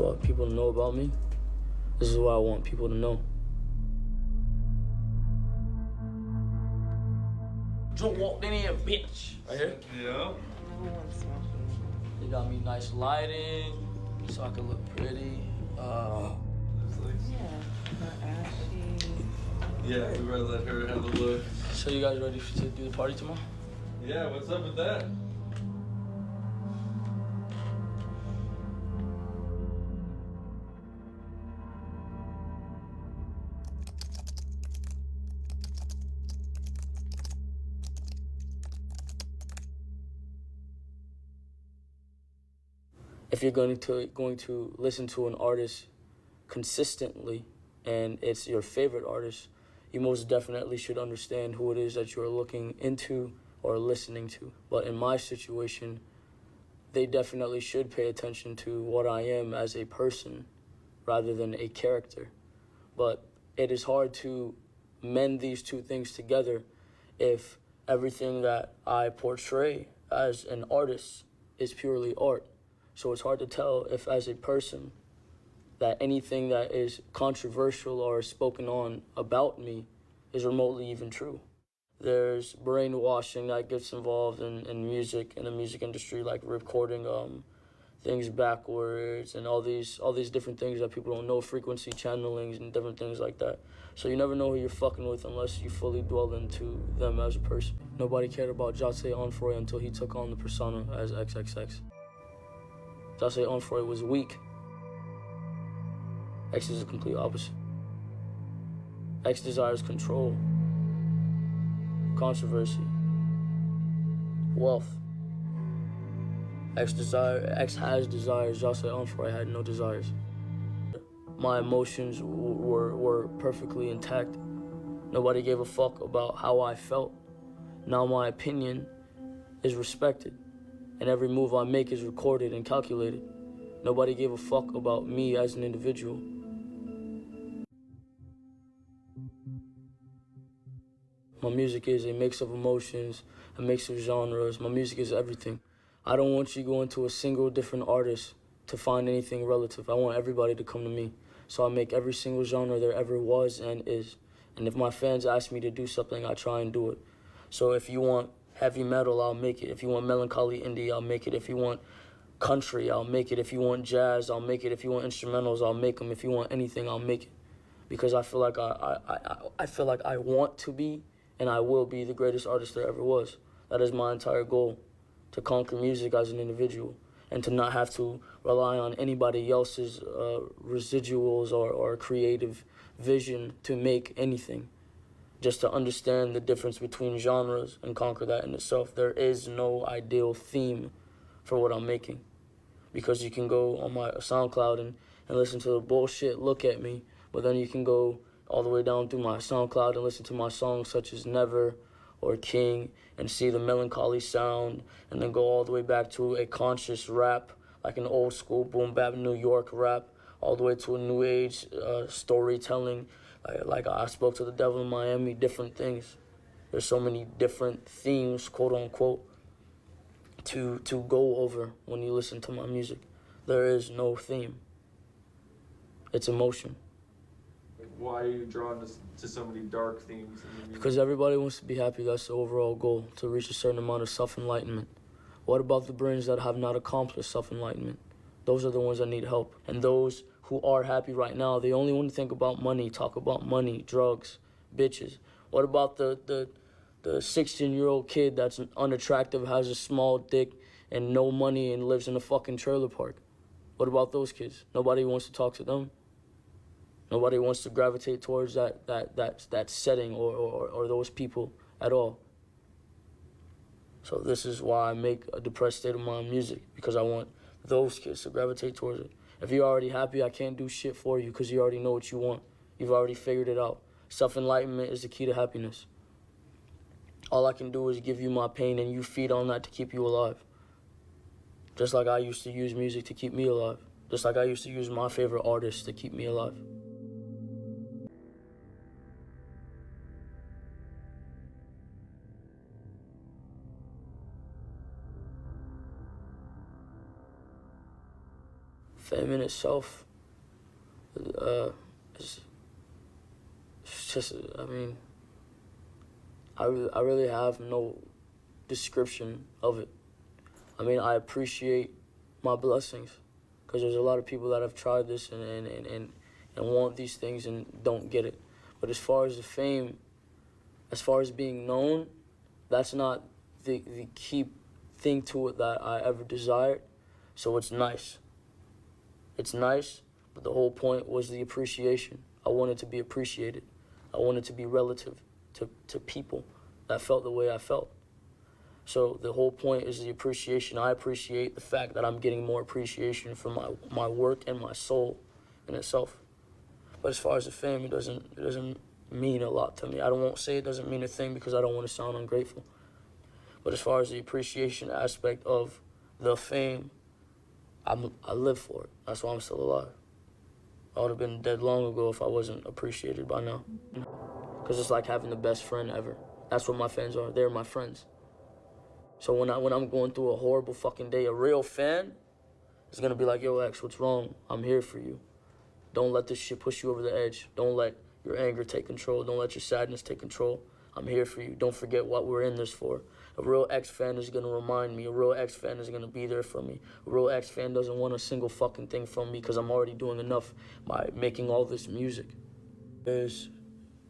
want people to know about me. This is what I want people to know. Just walked in here, bitch. Right here? Yeah. They got me nice lighting, so I can look pretty. Yeah, we better let her have a look. So you guys ready to do the party tomorrow? Yeah, what's up with that? If you're going to listen to an artist consistently and it's your favorite artist, you most definitely should understand who it is that you're looking into or listening to. But in my situation, they definitely should pay attention to what I am as a person rather than a character. But it is hard to mend these two things together if everything that I portray as an artist is purely art. So it's hard to tell if, as a person, that anything that is controversial or spoken on about me is remotely even true. There's brainwashing that gets involved in music, in the music industry, like recording things backwards and all these different things that people don't know, frequency channelings and different things like that. So you never know who you're fucking with unless you fully dwell into them as a person. Nobody cared about Jose Onfroy until he took on the persona as XXX. Jose Onfroy was weak. X is the complete opposite. X desires control, controversy, wealth. X has desires. Jose Onfroy had no desires. My emotions were perfectly intact. Nobody gave a fuck about how I felt. Now my opinion is respected, and every move I make is recorded and calculated. Nobody gave a fuck about me as an individual. My music is a mix of emotions, a mix of genres. My music is everything. I don't want you going to a single different artist to find anything relative. I want everybody to come to me. So I make every single genre there ever was and is. And if my fans ask me to do something, I try and do it. So if you want heavy metal, I'll make it. If you want melancholy indie, I'll make it. If you want country, I'll make it. If you want jazz, I'll make it. If you want instrumentals, I'll make them. If you want anything, I'll make it. Because I feel like I want to be, and I will be the greatest artist there ever was. That is my entire goal, to conquer music as an individual and to not have to rely on anybody else's residuals or creative vision to make anything. Just to understand the difference between genres and conquer that in itself. There is no ideal theme for what I'm making. Because you can go on my SoundCloud and listen to the bullshit Look At Me, but then you can go all the way down through my SoundCloud and listen to my songs such as Never or King and see the melancholy sound, and then go all the way back to a conscious rap, like an old school boom bap New York rap, all the way to a new age storytelling, like I Spoke to the Devil in Miami, different things. There's so many different themes, quote unquote, to go over when you listen to my music. There is no theme. It's emotion. Why are you drawn to so many dark themes in your music? Because everybody wants to be happy. That's the overall goal, to reach a certain amount of self-enlightenment. What about the brains that have not accomplished self-enlightenment? Those are the ones that need help. And those who are happy right now, they only want to think about money, talk about money, drugs, bitches. What about the 16-year-old kid that's unattractive, has a small dick and no money and lives in a fucking trailer park? What about those kids? Nobody wants to talk to them. Nobody wants to gravitate towards that setting or those people at all. So this is why I make a depressed state of mind music, because I want those kids to gravitate towards it. If you're already happy, I can't do shit for you because you already know what you want. You've already figured it out. Self-enlightenment is the key to happiness. All I can do is give you my pain and you feed on that to keep you alive. Just like I used to use music to keep me alive. Just like I used to use my favorite artists to keep me alive. fame in itself, it's just, I mean, I really have no description of it. I mean, I appreciate my blessings, because there's a lot of people that have tried this and want these things and don't get it. But as far as the fame, as far as being known, that's not the key thing to it that I ever desired. So it's nice. It's nice, but the whole point was the appreciation. I wanted to be appreciated. I wanted to be relative to people that felt the way I felt. So the whole point is the appreciation. I appreciate the fact that I'm getting more appreciation for my work and my soul in itself. But as far as the fame, it doesn't mean a lot to me. I won't say it doesn't mean a thing because I don't want to sound ungrateful. But as far as the appreciation aspect of the fame, I live for it. That's why I'm still alive. I would have been dead long ago if I wasn't appreciated by now. Because it's like having the best friend ever. That's what my fans are. They're my friends. So when I'm going through a horrible fucking day, a real fan is gonna be like, yo, X, what's wrong? I'm here for you. Don't let this shit push you over the edge. Don't let your anger take control. Don't let your sadness take control. I'm here for you. Don't forget what we're in this for. A real X fan is gonna remind me. A real X fan is gonna be there for me. A real X fan doesn't want a single fucking thing from me because I'm already doing enough by making all this music. There's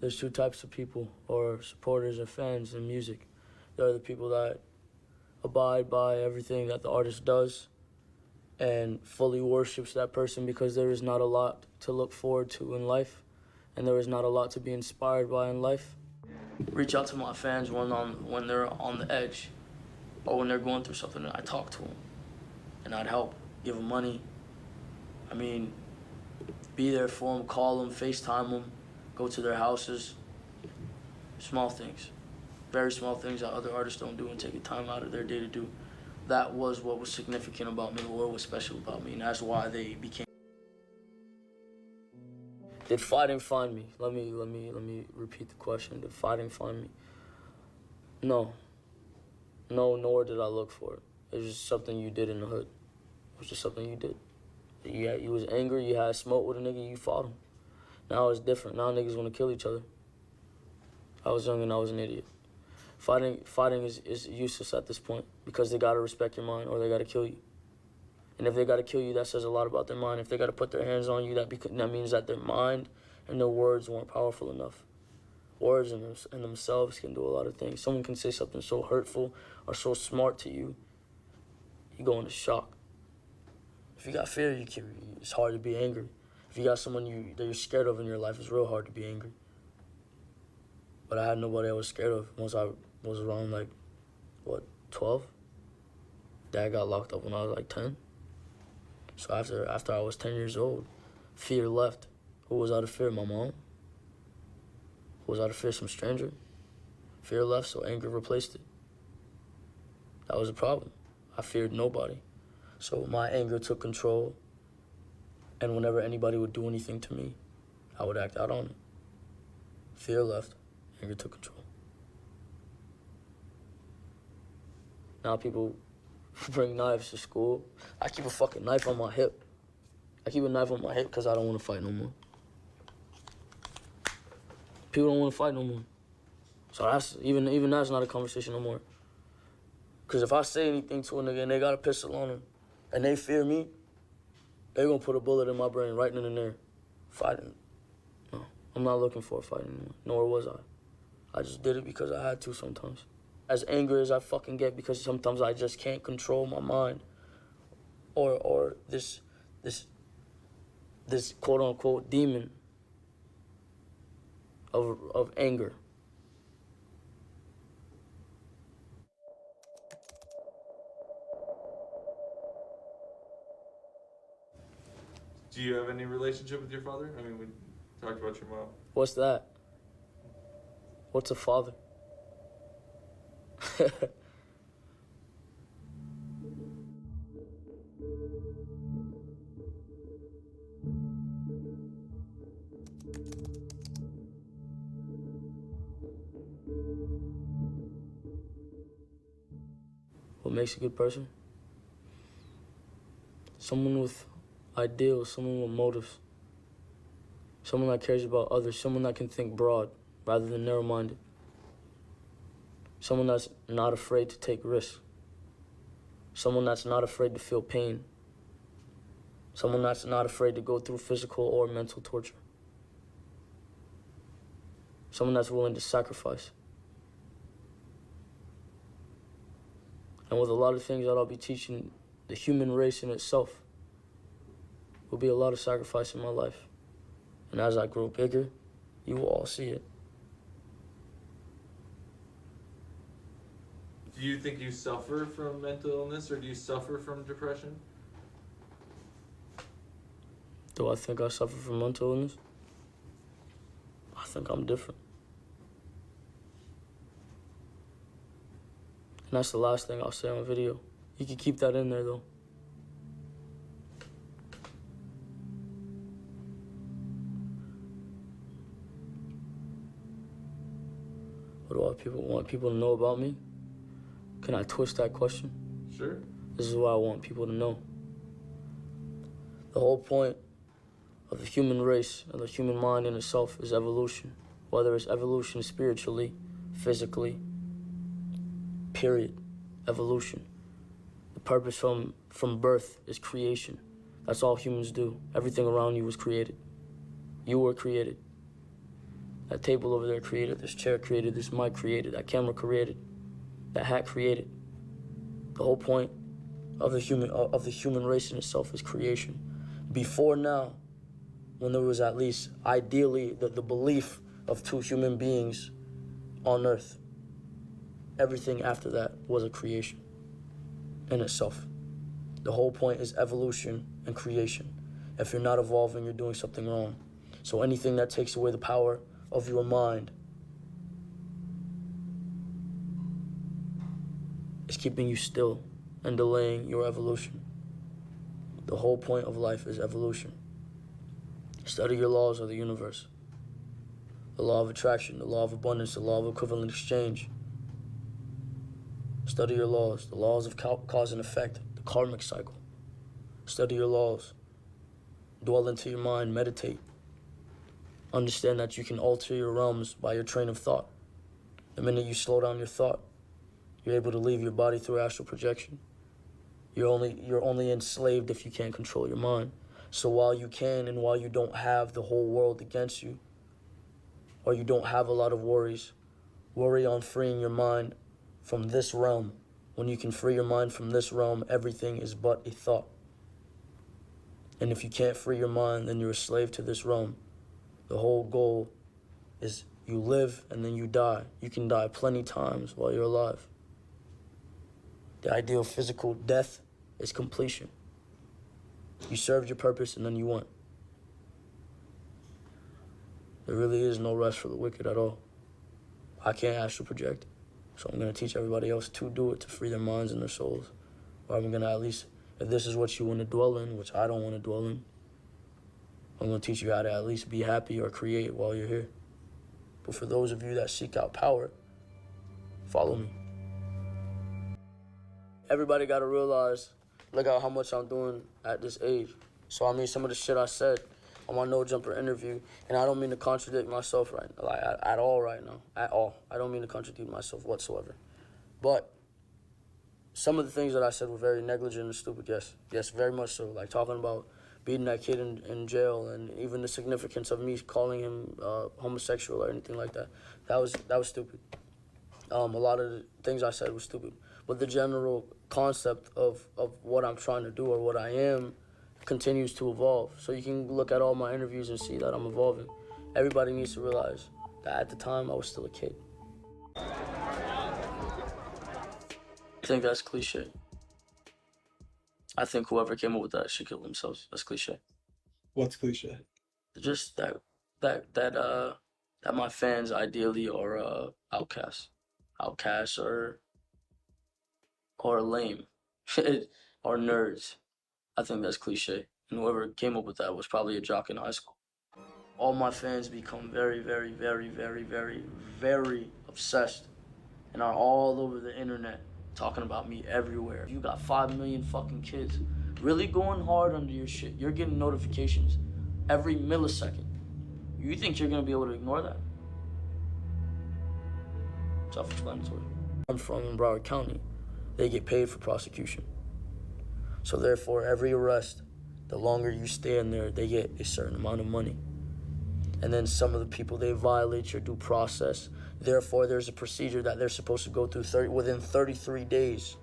two types of people, or supporters or fans in music. There are the people that abide by everything that the artist does and fully worships that person because there is not a lot to look forward to in life and there is not a lot to be inspired by in life. Reach out to my fans when they're on the edge or when they're going through something, and I talk to them and I'd help, give them money. I mean, be there for them, call them, FaceTime them, go to their houses. Small things. Very small things that other artists don't do and take the time out of their day to do. That was what was significant about me, what was special about me, and that's why they became. Did fighting find me? Let me repeat the question. Did fighting find me? No. No, nor did I look for it. It was just something you did in the hood. It was just something you did. You was angry, you had smoke with a nigga, you fought him. Now it's different. Now niggas want to kill each other. I was young and I was an idiot. Fighting is useless at this point because they gotta respect your mind or they gotta kill you. And if they gotta kill you, that says a lot about their mind. If they gotta put their hands on you, that means that their mind and their words weren't powerful enough. Words in themselves can do a lot of things. Someone can say something so hurtful or so smart to you, you go into shock. If you got fear, it's hard to be angry. If you got someone that you're scared of in your life, it's real hard to be angry. But I had nobody I was scared of once I was around, like, 12? Dad got locked up when I was, 10. So after I was 10 years old, fear left. Who was out of fear? My mom. Who was out of fear? Some stranger. Fear left, so anger replaced it. That was a problem. I feared nobody. So my anger took control, and whenever anybody would do anything to me, I would act out on it. Fear left. Anger took control. Now people bring knives to school. I keep a fucking knife on my hip. I keep a knife on my hip because I don't want to fight no more. People don't want to fight no more. So that's even that's not a conversation no more. Because if I say anything to a nigga and they got a pistol on them and they fear me, they're going to put a bullet in my brain right in there. Fighting. No, I'm not looking for a fight anymore. Nor was I. I just did it because I had to sometimes. As angry as I fucking get because sometimes I just can't control my mind. Or this quote-unquote demon of anger. Do you have any relationship with your father? I mean, we talked about your mom. What's that? What's a father? What makes a good person? Someone with ideals, someone with motives, someone that cares about others, someone that can think broad rather than narrow-minded, someone that's not afraid to take risks, someone that's not afraid to feel pain, someone that's not afraid to go through physical or mental torture, someone that's willing to sacrifice. And with a lot of things that I'll be teaching, the human race in itself will be a lot of sacrifice in my life. And as I grow bigger, you will all see it. Do you think you suffer from mental illness, or do you suffer from depression? Do I think I suffer from mental illness? I think I'm different. And that's the last thing I'll say on video. You can keep that in there, though. What do I want people to know about me? Can I twist that question? Sure. This is what I want people to know. The whole point of the human race and the human mind in itself is evolution. Whether it's evolution spiritually, physically, period. Evolution. The purpose from birth is creation. That's all humans do. Everything around you was created. You were created. That table over there created, this chair created, this mic created, that camera created, that hat created. The whole point of the human race in itself is creation. Before now, when there was at least ideally the belief of two human beings on earth, everything after that was a creation in itself. The whole point is evolution and creation. If you're not evolving, you're doing something wrong. So anything that takes away the power of your mind is keeping you still and delaying your evolution. The whole point of life is evolution. Study your laws of the universe. The law of attraction, the law of abundance, the law of equivalent exchange. Study your laws, the laws of cause and effect, the karmic cycle. Study your laws. Dwell into your mind, meditate. Understand that you can alter your realms by your train of thought. The minute you slow down your thought, you're able to leave your body through astral projection. You're only enslaved if you can't control your mind. So while you can and while you don't have the whole world against you, or you don't have a lot of worries, worry on freeing your mind from this realm. When you can free your mind from this realm, everything is but a thought. And if you can't free your mind, then you're a slave to this realm. The whole goal is you live and then you die. You can die plenty times while you're alive. The idea of physical death is completion. You served your purpose and then you went. There really is no rest for the wicked at all. I can't astral project, so I'm going to teach everybody else to do it, to free their minds and their souls. Or I'm going to at least, if this is what you want to dwell in, which I don't want to dwell in, I'm going to teach you how to at least be happy or create while you're here. But for those of you that seek out power, follow me. Everybody got to realize, look at how much I'm doing at this age. So I mean, some of the shit I said on my No Jumper interview, and I don't mean to contradict myself at all right now, at all. I don't mean to contradict myself whatsoever. But some of the things that I said were very negligent and stupid, yes, very much so. Like talking about beating that kid in jail, and even the significance of me calling him homosexual or anything like that. That was stupid. A lot of the things I said were stupid. But the general concept of what I'm trying to do or what I am continues to evolve. So you can look at all my interviews and see that I'm evolving. Everybody needs to realize that at the time I was still a kid. I think that's cliche. I think whoever came up with that should kill themselves. That's cliche. What's cliche? Just that my fans ideally are outcasts or lame or nerds. I think that's cliche. And whoever came up with that was probably a jock in high school. All my fans become very, very, very, very, very, very obsessed and are all over the internet talking about me everywhere. You got 5 million fucking kids really going hard under your shit, you're getting notifications every millisecond. You think you're gonna be able to ignore that? Self-explanatory. I'm from in Broward County. They get paid for prosecution. So therefore, every arrest, the longer you stay in there, they get a certain amount of money. And then some of the people, they violate your due process. Therefore, there's a procedure that they're supposed to go through within 33 days.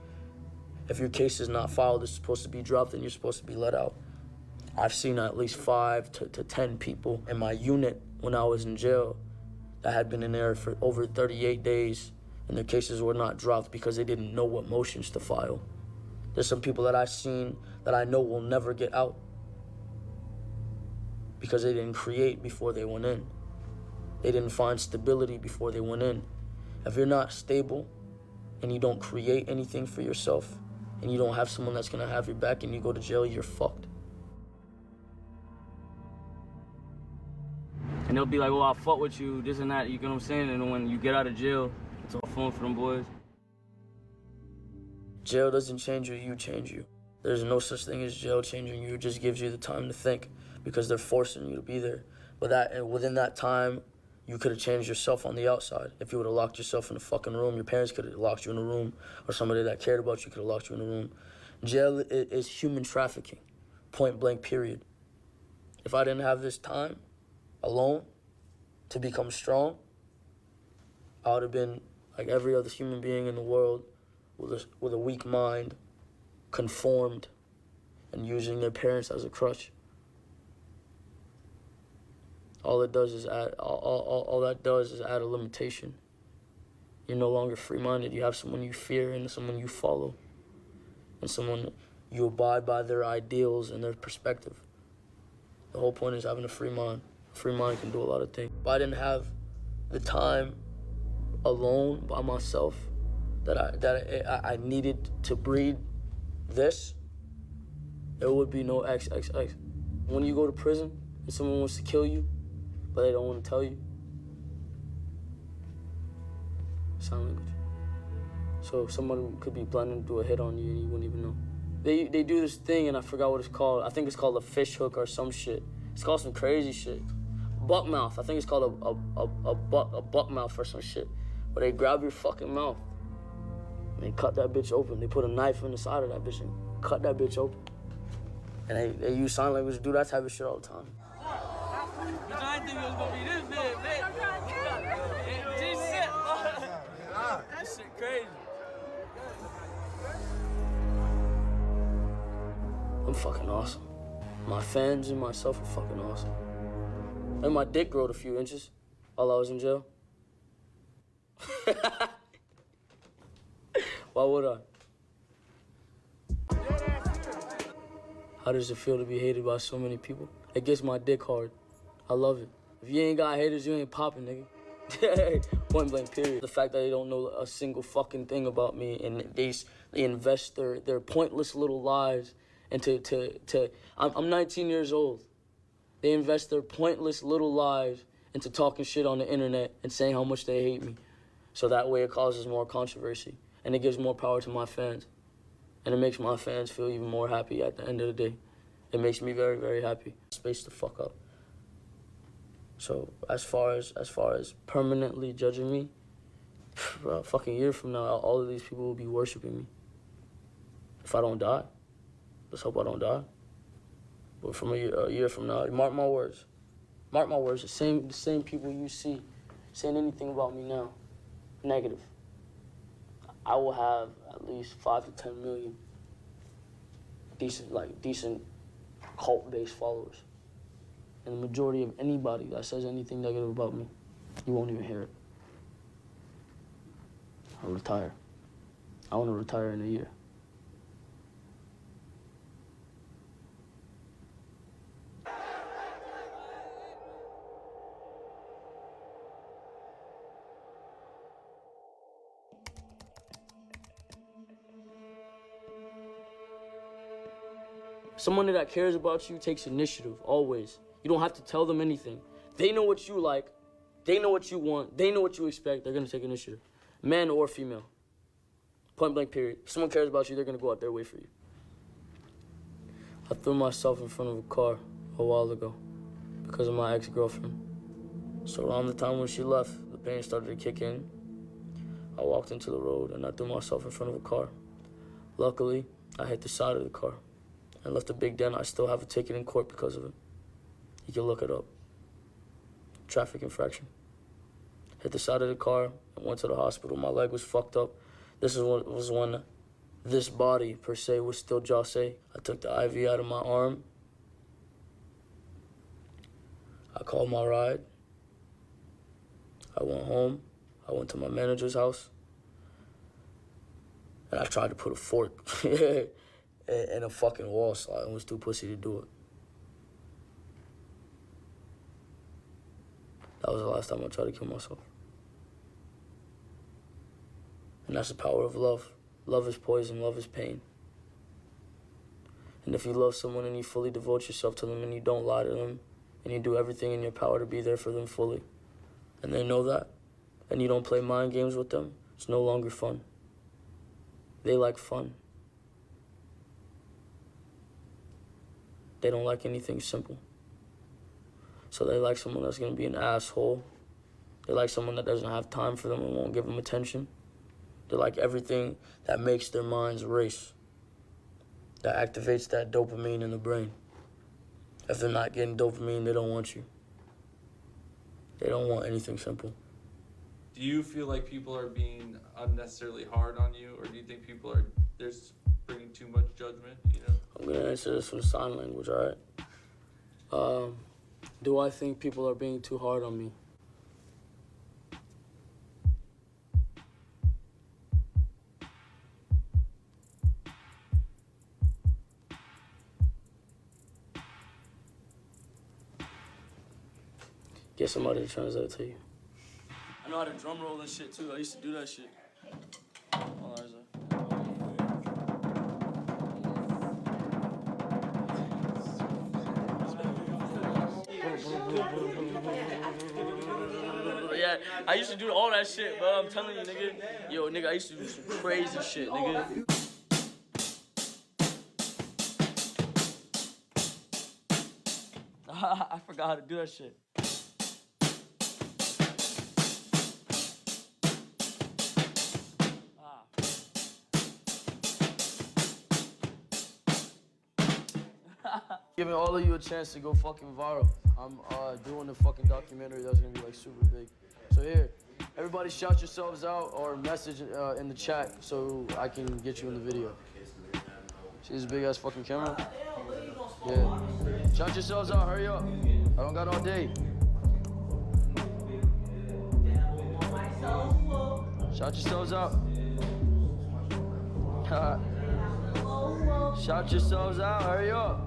If your case is not filed, it's supposed to be dropped and you're supposed to be let out. I've seen at least 5 to 10 people in my unit when I was in jail that had been in there for over 38 days and their cases were not dropped because they didn't know what motions to file. There's some people that I've seen that I know will never get out because they didn't create before they went in. They didn't find stability before they went in. If you're not stable and you don't create anything for yourself and you don't have someone that's gonna have your back and you go to jail, you're fucked. And they'll be like, well, I'll fuck with you, this and that, you know what I'm saying? And when you get out of jail, it's all fun for them boys. Jail doesn't change you, you change you. There's no such thing as jail changing you. It just gives you the time to think because they're forcing you to be there. But within that time, you could have changed yourself on the outside. If you would have locked yourself in a fucking room, your parents could have locked you in a room, or somebody that cared about you could have locked you in a room. Jail is human trafficking, point blank, period. If I didn't have this time alone to become strong, I would have been like every other human being in the world with a weak mind, conformed, and using their parents as a crutch. All that does is add a limitation. You're no longer free-minded. You have someone you fear and someone you follow, and someone you abide by their ideals and their perspective. The whole point is having a free mind. A free mind can do a lot of things. If I didn't have the time alone by myself that I needed to breed this, there would be no XXX. When you go to prison and someone wants to kill you, but they don't want to tell you, sign language. So someone could be planning to do a hit on you and you wouldn't even know. They do this thing and I forgot what it's called. I think it's called a fish hook or some shit. It's called some crazy shit. Buck mouth. I think it's called a buck mouth or some shit. Where they grab your fucking mouth and they cut that bitch open. They put a knife in the side of that bitch and cut that bitch open. And they use sign language to do that type of shit all the time. Bitch, I didn't think it was gonna be this big, man. This shit crazy. I'm fucking awesome. My fans and myself are fucking awesome. And my dick growed a few inches while I was in jail. Why would I? How does it feel to be hated by so many people? It gets my dick hard. I love it. If you ain't got haters, you ain't popping, nigga. Point blank, period. The fact that they don't know a single fucking thing about me and they invest their pointless little lives into I'm 19 years old. They invest their pointless little lives into talking shit on the internet and saying how much they hate me. So that way it causes more controversy and it gives more power to my fans. And it makes my fans feel even more happy at the end of the day. It makes me very, very happy. Space to fuck up. So as far as permanently judging me, a fucking year from now, all of these people will be worshiping me. If I don't die. Let's hope I don't die. But from a year from now, mark my words. Mark my words, the same people you see saying anything about me now, negative, I will have at least 5 to 10 million decent cult-based followers. And the majority of anybody that says anything negative about me, you won't even hear it. I'll retire. I want to retire in a year. Somebody that cares about you takes initiative, always. You don't have to tell them anything. They know what you like. They know what you want. They know what you expect. They're going to take initiative. Man or female. Point blank, period. If someone cares about you, they're going to go out their way for you. I threw myself in front of a car a while ago because of my ex-girlfriend. So around the time when she left, the pain started to kick in. I walked into the road and I threw myself in front of a car. Luckily, I hit the side of the car and left a big dent. I still have a ticket in court because of it. You can look it up. Traffic infraction. Hit the side of the car and went to the hospital. My leg was fucked up. This was when this body, per se, was still Jose. I took the IV out of my arm. I called my ride. I went home. I went to my manager's house. And I tried to put a fork in a fucking wall slide. I was too pussy to do it. That was the last time I tried to kill myself. And that's the power of love. Love is poison, love is pain. And if you love someone and you fully devote yourself to them and you don't lie to them and you do everything in your power to be there for them fully, and they know that, and you don't play mind games with them, it's no longer fun. They like fun. They don't like anything simple. So they like someone that's gonna be an asshole. They like someone that doesn't have time for them and won't give them attention. They like everything that makes their minds race, that activates that dopamine in the brain. If they're not getting dopamine, they don't want you. They don't want anything simple. Do you feel like people are being unnecessarily hard on you, or do you think people are just bringing too much judgment? You know. I'm gonna answer this with sign language, all right? Do I think people are being too hard on me? Get somebody to translate it to you. I know how to drum roll and shit too. I used to do that shit. Oh, there's a... Yeah, I used to do all that shit, bro. I'm telling you, nigga. Yo, nigga, I used to do some crazy shit, nigga. I forgot how to do that shit. Giving all of you a chance to go fucking viral. I'm doing a fucking documentary that's gonna be like super big. So here, everybody shout yourselves out or message in the chat so I can get you in the video. See this big ass fucking camera? Yeah. Shout yourselves out, hurry up. I don't got all day. Shout yourselves out. Shout yourselves out, hurry up.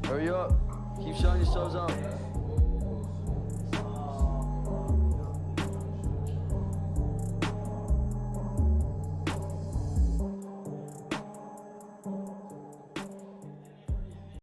Hurry up. Keep shouting yourselves out.